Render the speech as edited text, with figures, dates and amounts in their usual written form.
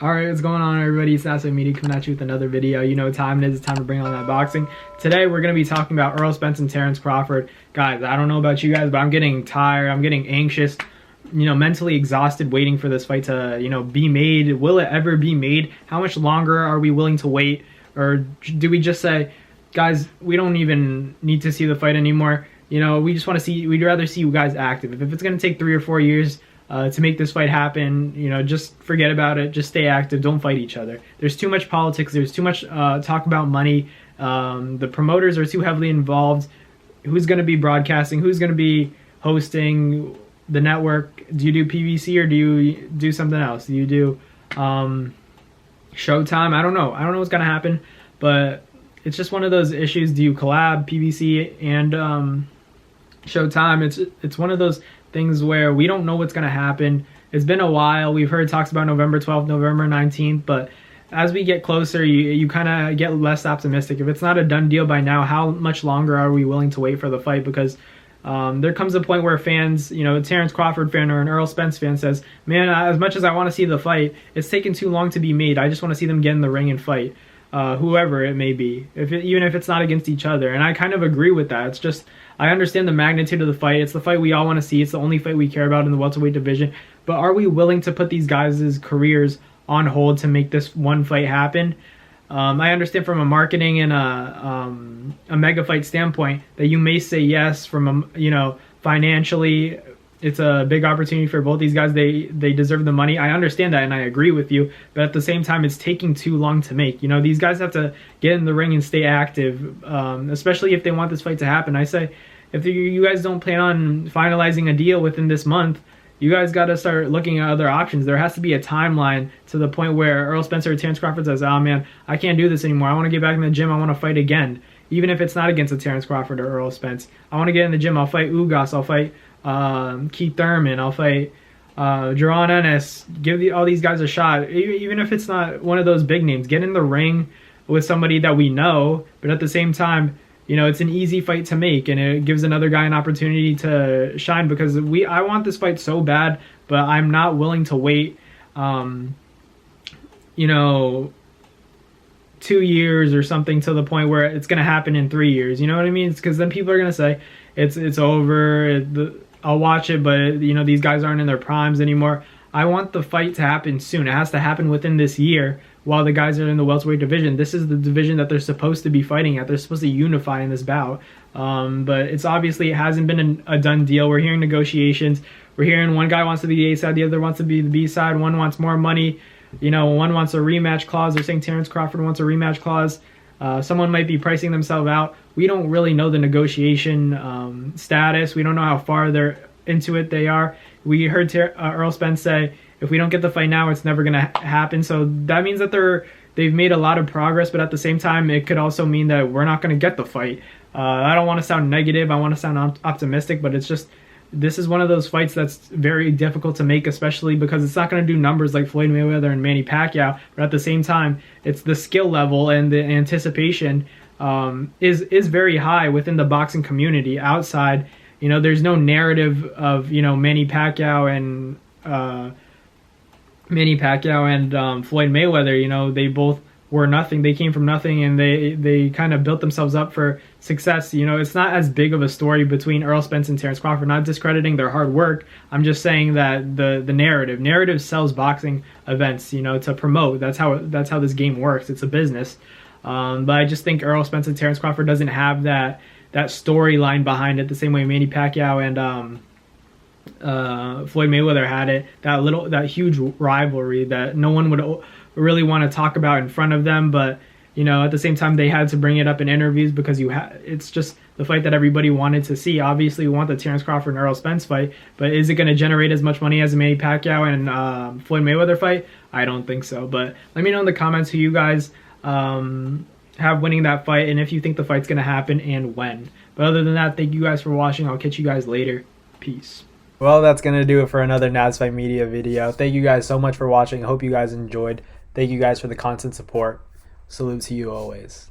Alright, what's going on, everybody? It's DAYYY Media coming at you with another video. You know what time it is. It's time to bring on that boxing. Today, we're going to be talking about Errol Spence and Terence Crawford. Guys, I don't know about you guys, but I'm getting tired. I'm getting anxious, mentally exhausted waiting for this fight to, be made. Will it ever be made? How much longer are we willing to wait? Or do we just say, guys, we don't even need to see the fight anymore? We just want to see, we'd rather see you guys active. If it's going to take 3 or 4 years to make this fight happen, just forget about it. Just stay active. Don't fight each other. There's too much politics. There's too much talk about money. The promoters are too heavily involved. Who's going to be broadcasting? Who's going to be hosting the network? Do you do PVC or do you do something else? Do you do Showtime? I don't know. I don't know what's going to happen, but it's just one of those issues. Do you collab PVC and Showtime? It's one of those things where we don't know what's going to happen. It's been a while. We've heard talks about November 12th, November 19th, but as we get closer, you kind of get less optimistic. If it's not a done deal by now, how much longer are we willing to wait for the fight? Because there comes a point where fans, a Terence Crawford fan or an Errol Spence fan says, man, as much as I want to see the fight, it's taken too long to be made. I just want to see them get in the ring and fight. Whoever it may be, even if it's not against each other. And I kind of agree with that. It's just, I understand the magnitude of the fight. It's the fight we all want to see. It's the only fight we care about in the welterweight division. But are we willing to put these guys' careers on hold to make this one fight happen? I understand from a marketing and a mega fight standpoint that you may say yes. From financially, it's a big opportunity for both these guys. They deserve the money. I understand that, and I agree with you. But at the same time, it's taking too long to make. These guys have to get in the ring and stay active, especially if they want this fight to happen. I say, if you guys don't plan on finalizing a deal within this month, you guys got to start looking at other options. There has to be a timeline to the point where Errol Spence or Terence Crawford says, oh man, I can't do this anymore. I want to get back in the gym. I want to fight again. Even if it's not against a Terence Crawford or Errol Spence. I want to get in the gym. I'll fight Ugas. I'll fight Keith Thurman. I'll fight Jaron Ennis. Give all these guys a shot. Even if it's not one of those big names. Get in the ring with somebody that we know. But at the same time, it's an easy fight to make, and it gives another guy an opportunity to shine, because I want this fight so bad, but I'm not willing to wait 2 years or something to the point where it's going to happen in 3 years. You know what I mean? Because then people are going to say it's over. I'll watch it, but these guys aren't in their primes anymore. I want the fight to happen soon. It has to happen within this year while the guys are in the welterweight division. This is the division that they're supposed to be fighting at. They're supposed to unify in this bout. But it hasn't been a done deal. We're hearing negotiations. We're hearing one guy wants to be the A side, the other wants to be the B side. One wants more money. One wants a rematch clause. They're saying Terence Crawford wants a rematch clause. Someone might be pricing themselves out. We don't really know the negotiation status. We don't know how far they're into it they are. We heard Errol Spence say, if we don't get the fight now, it's never going to happen. So that means that they've made a lot of progress, but at the same time, it could also mean that we're not going to get the fight. I don't want to sound negative. I want to sound optimistic, but it's just, this is one of those fights that's very difficult to make, especially because it's not going to do numbers like Floyd Mayweather and Manny Pacquiao. But at the same time, it's the skill level and the anticipation is very high within the boxing community. Outside, there's no narrative of Manny Pacquiao and Floyd Mayweather. They both were nothing. They came from nothing, and they kind of built themselves up for success. It's not as big of a story between Errol Spence and Terence Crawford. Not discrediting their hard work. I'm just saying that the narrative sells boxing events. To promote. That's how this game works. It's a business. But I just think Errol Spence and Terence Crawford doesn't have that storyline behind it the same way Manny Pacquiao and Floyd Mayweather had it. That huge rivalry that no one would really want to talk about in front of them, but at the same time they had to bring it up in interviews because it's just the fight that everybody wanted to see. Obviously we want the Terence Crawford and Errol Spence fight, but is it going to generate as much money as a Manny Pacquiao and Floyd Mayweather fight? I don't think so. But let me know in the comments who you guys have winning that fight, and if you think the fight's going to happen and when. But other than that, thank you guys for watching. I'll catch you guys later. Peace. Well, that's going to do it for another DAYYY Media video. Thank you guys so much for watching. I hope you guys enjoyed. Thank you guys for the constant support. Salute to you always.